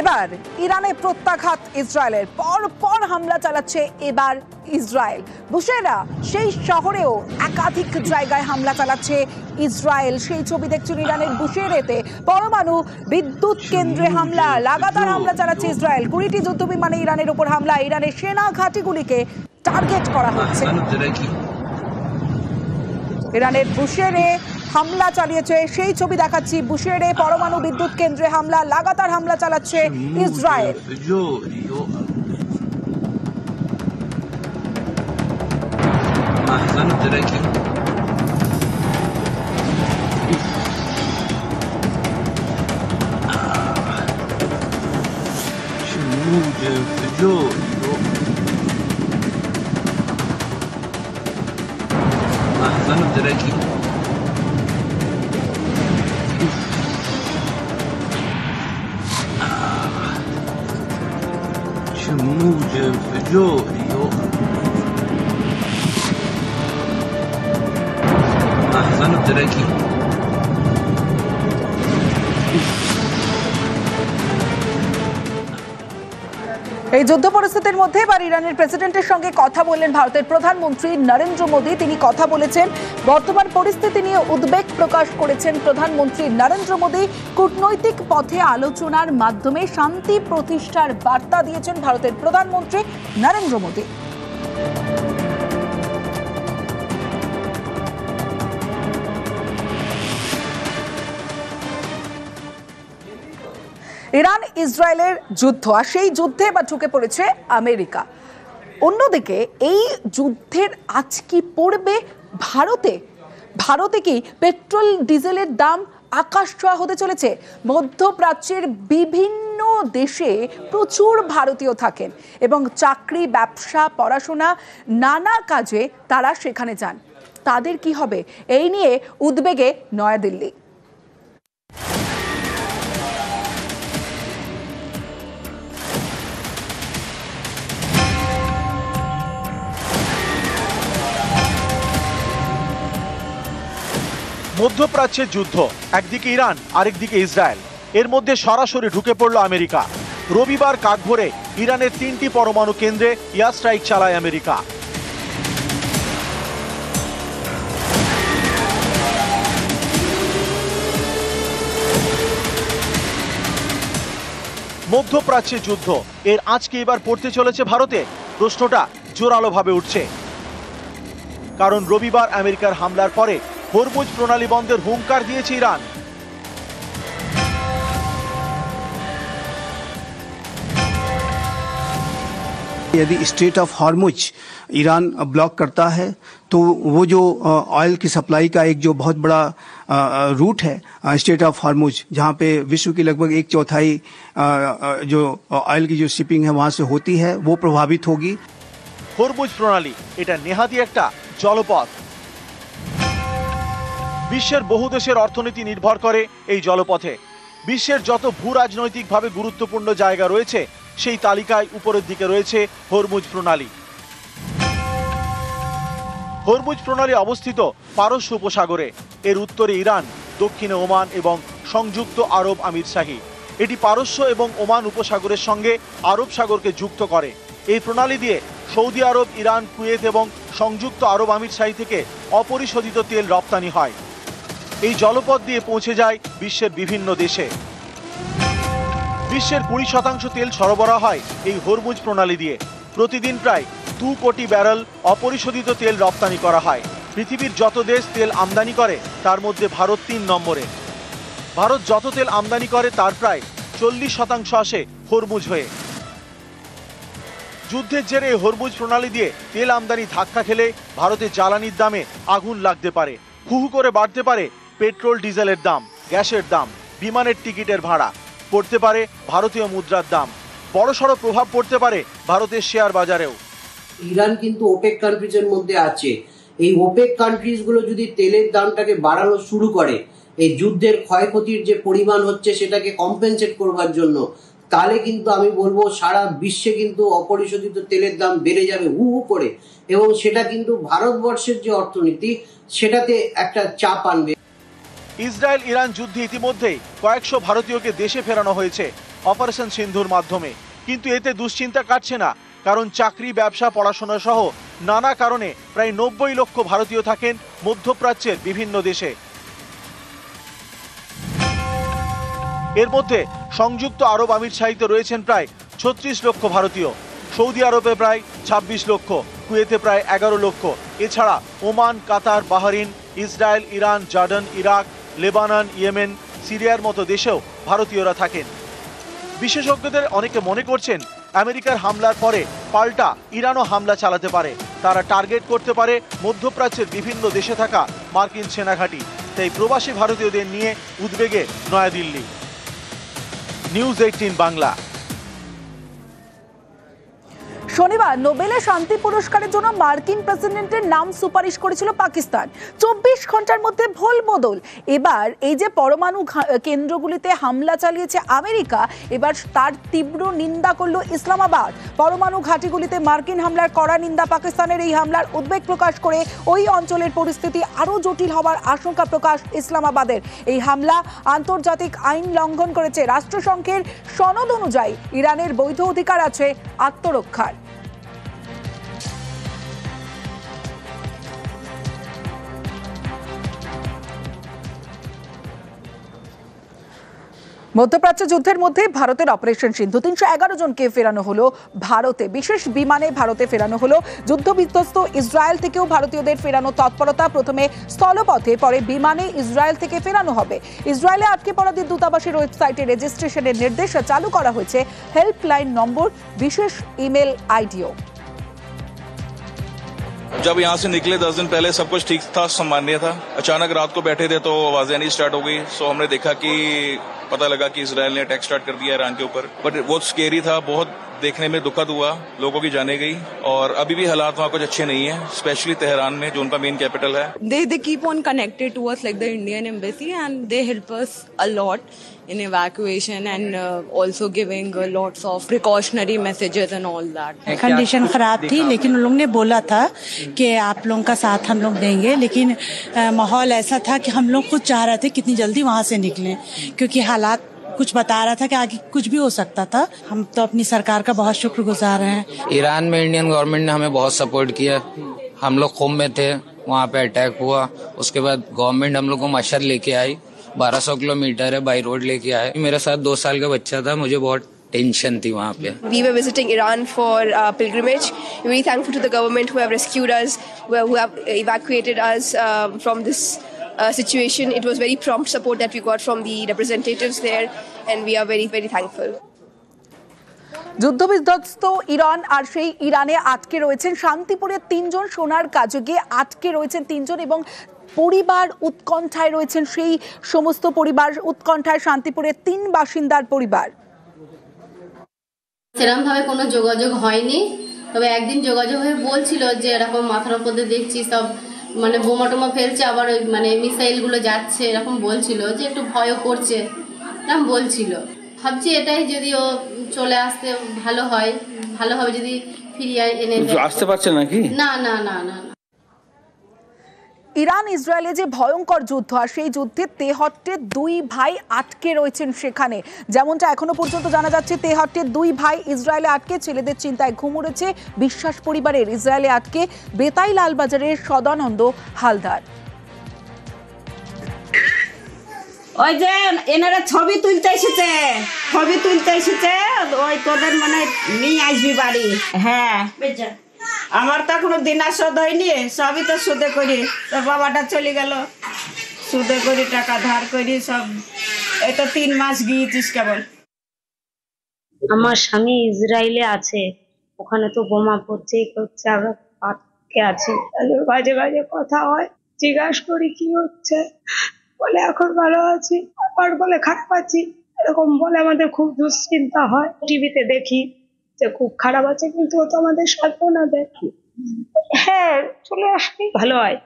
এবার ইরানে প্রত্যাঘাত ইসরায়েলের, পর পর হামলা চালাচ্ছে এবার ইসরায়েল। বুশেরা সেই শহরেও একাধিক জায়গায় হামলা চালাচ্ছে ইসরায়েল। সেই ছবি দেখছেন ইরানের বুশেরেতে পরমাণু বিদ্যুৎ কেন্দ্রে হামলা, লাগাতার হামলা চালাচ্ছে ইসরায়েল। 20টি যুদ্ধবিমানে ইরানের উপর হামলা, ইরানের সেনা ঘাঁটিগুলিকে টার্গেট করা হচ্ছে। ইরানের বুশেরে হামলা চালিয়েছে সেই ছবি দেখাচ্ছি। বুশেরে পরমাণু বিদ্যুৎ কেন্দ্রে হামলা, লাগাতার হামলা চালাচ্ছে ইসরায়েল। شموج انفجاري محزن الدركي এই যুদ্ধ পরিস্থিতির মধ্যে এবার ইরানের প্রেসিডেন্টের সঙ্গে কথা বললেন ভারতের প্রধানমন্ত্রী নরেন্দ্র মোদী। তিনি কথা বলেছেন, বর্তমান পরিস্থিতি নিয়ে উদ্বেগ প্রকাশ করেছেন প্রধানমন্ত্রী নরেন্দ্র মোদী। কূটনৈতিক পথে আলোচনার মাধ্যমে শান্তি প্রতিষ্ঠার বার্তা দিয়েছেন ভারতের প্রধানমন্ত্রী নরেন্দ্র মোদী। ইরান ইসরায়েলের যুদ্ধ, আর সেই যুদ্ধে এবার ঢুকে পড়েছে আমেরিকা। অন্যদিকে এই যুদ্ধের আজ কি পড়বে ভারতে? ভারতে কি পেট্রোল ডিজেলের দাম আকাশ ছোঁয়া হতে চলেছে? মধ্যপ্রাচ্যের বিভিন্ন দেশে প্রচুর ভারতীয় থাকেন এবং চাকরি, ব্যবসা, পড়াশোনা নানা কাজে তারা সেখানে যান। তাদের কি হবে, এই নিয়ে উদ্বেগে নয়াদিল্লি। মধ্যপ্রাচ্যের যুদ্ধ, একদিকে ইরান আরেকদিকে ইসরায়েল, এর মধ্যে সরাসরি ঢুকে পড়ল আমেরিকা। রবিবার কাঠভোরে ইরানের 3টি পরমাণু কেন্দ্রে এয়ার স্ট্রাইক চালায় আমেরিকা। মধ্যপ্রাচ্যের যুদ্ধ, এর আজকে এবার পড়তে চলেছে ভারতে? প্রশ্নটা জোরালোভাবে উঠছে, কারণ রবিবার আমেরিকার হামলার পরে হরমুজ প্রণালী বন্ধের হুঙ্কার দিয়েছে ইরান। यदि straight of Hormuz Iran block करता है तो वो जो ऑयल की सप्लाई का एक जो बहुत बड़ा रूट है स्ट्रेट ऑफ हॉर्मुज, जहाँ पे विश्व की लगभग 1/4 जो ऑयल की जो शिपिंग है वहाँ से होती है, वो प्रभावित होगी। হরমুজ প্রণালী এটা নেহাতি একটা জলপথ। বিশ্বের বহু দেশের অর্থনীতি নির্ভর করে এই জলপথে। বিশ্বের যত ভূ রাজনৈতিকভাবে গুরুত্বপূর্ণ জায়গা রয়েছে সেই তালিকায় উপরের দিকে রয়েছে হরমুজ প্রণালী। হরমুজ প্রণালী অবস্থিত পারস্য উপসাগরে। এর উত্তরে ইরান, দক্ষিণে ওমান এবং সংযুক্ত আরব আমিরশাহী। এটি পারস্য এবং ওমান উপসাগরের সঙ্গে আরব সাগরকে যুক্ত করে। এই প্রণালী দিয়ে সৌদি আরব, ইরান, কুয়েত এবং সংযুক্ত আরব আমিরশাহী থেকে অপরিশোধিত তেল রপ্তানি হয়। এই জলপথ দিয়ে পৌঁছে যায় বিশ্বের বিভিন্ন দেশে। বিশ্বের 20% তেল সরবরাহ হয় এই হরমুজ প্রণালী দিয়ে। প্রতিদিন প্রায় 2 কোটি ব্যারেল অপরিশোধিত তেল রপ্তানি করা হয়। পৃথিবীর যত দেশ তেল আমদানি করে তার মধ্যে ভারত 3 নম্বরে। ভারত যত তেল আমদানি করে তার প্রায় 40% আসে হরমুজ হয়ে। যুদ্ধের জেরে হরমুজ প্রণালী দিয়ে তেল আমদানি ধাক্কা খেলে ভারতের জ্বালানির দামে আগুন লাগতে পারে। হু হু করে বাড়তে পারে পেট্রোল ডিজেলের দাম, গ্যাসের দাম, বিমানের টিকিটের ভাড়া, পড়তে পারে ভারতীয় মুদ্রার দাম। বড়সড় প্রভাব পড়তে পারে ভারতের শেয়ার বাজারেও। ইরান কিন্তু ওপেক কান্ট্রিজের মধ্যে আছে। এই ওপেক কান্ট্রিজগুলো যদি তেলের দামটাকে বাড়ানো শুরু করে, এই যুদ্ধের ক্ষয়ক্ষতির যে পরিমাণ হচ্ছে সেটাকে কম্পেনসেট করবার জন্য, তাহলে কিন্তু আমি বলবো সারা বিশ্বে কিন্তু অপরিশোধিত তেলের দাম বেড়ে যাবে হু হু করে, এবং সেটা কিন্তু ভারতবর্ষের যে অর্থনীতি সেটাতে একটা চাপ আনবে। ইসরায়েল ইরান যুদ্ধে ইতিমধ্যেই কয়েকশো ভারতীয়কে দেশে ফেরানো হয়েছে। অপারেশন সিন্ধুর মাধ্যমে। কিন্তু এতে দুশ্চিন্তা কাটছে না, কারণ চাকরি, ব্যবসা, পড়াশোনা সহ নানা কারণে প্রায় 90 লক্ষ ভারতীয় থাকেন মধ্যপ্রাচ্যের বিভিন্ন দেশে। এর মধ্যে সংযুক্ত আরব আমিরশাহিতে রয়েছেন প্রায় 36 লক্ষ ভারতীয়, সৌদি আরবে প্রায় 26 লক্ষ, কুয়েতে প্রায় 11 লক্ষ। এছাড়া Oman, Qatar, Bahrain, Israel, Iran, Jordan, Iraq, Lebanon, Yemen, সিরিয়ার মতো দেশেও ভারতীয়রা থাকেন। বিশেষজ্ঞদের অনেকে মনে করছেন আমেরিকার হামলার পরে পাল্টা ইরানও হামলা চালাতে পারে। তারা টার্গেট করতে পারে মধ্যপ্রাচ্যের বিভিন্ন দেশে থাকা মার্কিন সেনাঘাঁটি। তাই প্রবাসী ভারতীয়দের নিয়ে উদ্বেগে নয়াদিল্লি। নিউজ 18 বাংলা। শনিবার নোবেলের শান্তি পুরস্কারের জন্য মার্কিন প্রেসিডেন্টের নাম সুপারিশ করেছিল পাকিস্তান। 24 ঘন্টার মধ্যে ভোল বদল। এবার এই যে পরমাণু কেন্দ্রগুলিতে হামলা চালিয়েছে আমেরিকা, এবার তার তীব্র নিন্দা করলো ইসলামাবাদ। পরমাণু ঘাঁটিগুলিতে মার্কিন হামলার কড়া নিন্দা পাকিস্তানের। এই হামলার উদ্বেগ প্রকাশ করে ওই অঞ্চলের পরিস্থিতি আরও জটিল হওয়ার আশঙ্কা প্রকাশ ইসলামাবাদের। এই হামলা আন্তর্জাতিক আইন লঙ্ঘন করেছে। রাষ্ট্রসংঘের সনদ অনুযায়ী ইরানের বৈধ অধিকার আছে আত্মরক্ষার। মধ্যপ্রাচ্য যুদ্ধের মধ্যে ভারতের অপারেশন সিন্ধু 311 জনকে ফেরানো হলো ভারতে। বিশেষ বিমানে ভারতে ফেরানো হলো। যুদ্ধবিধ্বস্ত ইসরায়েল থেকেও ভারতীয়দের ফেরানো তৎপরতা। প্রথমে স্থলপথে, পরে বিমানে ইসরায়েল থেকে ফেরানো হবে। ইসরায়েলে আটকে পড়াদের দূতাবাসের ওয়েবসাইটে রেজিস্ট্রেশনের নির্দেশ চালু করা হয়েছে। হেল্পলাইন নম্বর, বিশেষ ইমেল আইডিও। जब यहाँ से निकले 10 दिन पहले सब कुछ ठीक था, सामान्य था। अचानक रात को बैठे थे तो आवाजें नहीं स्टार्ट हो गई। सो हमने देखा कि पता लगा कि इजराइल ने अटैक स्टार्ट कर दिया ईरान के ऊपर। बट बहुत स्केरी था, बहुत देखने में दुखद हुआ, लोगों की जाने गई। और अभी भी हालात वहाँ कुछ अच्छे नहीं है, स्पेशली तेहरान में जो उनका मेन कैपिटल है। They keep on connected to us like the Indian embassy, and they help us a lot in evacuation and also giving lots of precautionary messages and all that. Condition खराब थी, लेकिन उन लोगों ने बोला था कि आप लोगों का साथ हम लोग देंगे। लेकिन माहौल ऐसा था कि हम लोग खुद चाह रहे थे कितनी जल्दी वहाँ से निकलें, क्योंकि हालात कुछ बता रहा था कि आगे कुछ भी हो सकता था। हम तो अपनी सरकार का बहुत शुक्रगुजार हैं। ईरान में इंडियन गवर्नमेंट ने हमें बहुत सपोर्ट किया। हम लोग खुम में थे, वहाँ पे अटैक हुआ। उसके बाद गवर्नमेंट हम लोग को मशहद लेके आई, 1200 किलोमीटर है बाई रोड लेके आए। मेरे साथ 2 साल का बच्चा था, मुझे बहुत टेंशन थी वहाँ पे। We were visiting Iran for pilgrimage. We're very thankful to the government who have rescued us, who have evacuated us from this situation. It was very prompt support that we got from the representatives there, and we are very, very thankful. যুদ্ধবিধ্বস্ত Iran, আর সেই ইরানে আটকে রয়েছেন শান্তিপুরের 3 জন। সোনার কাজে গিয়ে আটকে রয়েছেন 3 জন এবং পরিবার উৎকণ্ঠায় রয়েছেন। সেই সমস্ত পরিবার উৎকণ্ঠায়, শান্তিপুরের 3 বাসিন্দার পরিবার। সেরকম ভাবে কোনো যোগাযোগ হয়নি, তবে একদিন যোগাযোগ হয়ে বলছিল যে এরকম মাথার উপর দিয়ে দেখছি সব মানে বোমা টোমা ফেলছে, আবার ওই মানে মিসাইল গুলো যাচ্ছে, এরকম বলছিল যে একটু ভয়ও করছে, এরকম বলছিল। ভাবছি এটাই যদি ও চলে আসতে ভালো হয়, ভালোভাবে যদি ফিরিয়ে এনে আসতে পারছে নাকি? না না না না। ইরান ইসরায়েলে যে ভয়ঙ্কর যুদ্ধ, আর সেই যুদ্ধে তেহট্টের 2 ভাই আটকে রয়েছেন সেখানে। যেমনটা এখনো পর্যন্ত জানা যাচ্ছে, তেহট্টের 2 ভাই ইসরায়েলে আটকে। ছেলেদের চিন্তায় ঘুম উড়েছে বিশ্বাস পরিবারের। ইসরায়েলে আটকে বেতাই লালবাজারের সদানন্দ হালদার। ওই যে এনারা ছবি তুলতে এসেছে, ওই তোদের মানে নিয়ে আসবি বাড়ি। হ্যাঁ, আমার তো এখনো দিনা শোধ হয়নি, সবই তো সুদে করি। তোর বাবাটা চলে গেল, সুদে করি, টাকা ধার করি সব। এই তো 3 মাস গিয়েছিস কেবল। আমার স্বামী ইসরায়েলে আছে, ওখানে তো বোমা পড়ছে, করছে, আমরা পাটকে আছি। বাজে বাজে কথা হয়, জিজ্ঞাসা করি কি হচ্ছে, বলে এখন ভালো আছি, আবার বলে খারাপ আছি, এরকম বলে। আমাদের খুব দুশ্চিন্তা হয়। টিভিতে দেখি যে খুব খারাপ আছে, কিন্তু ও তো আমাদের সান্ত্বনা দেখি। হ্যাঁ, চলে আসলেই ভালো হয়।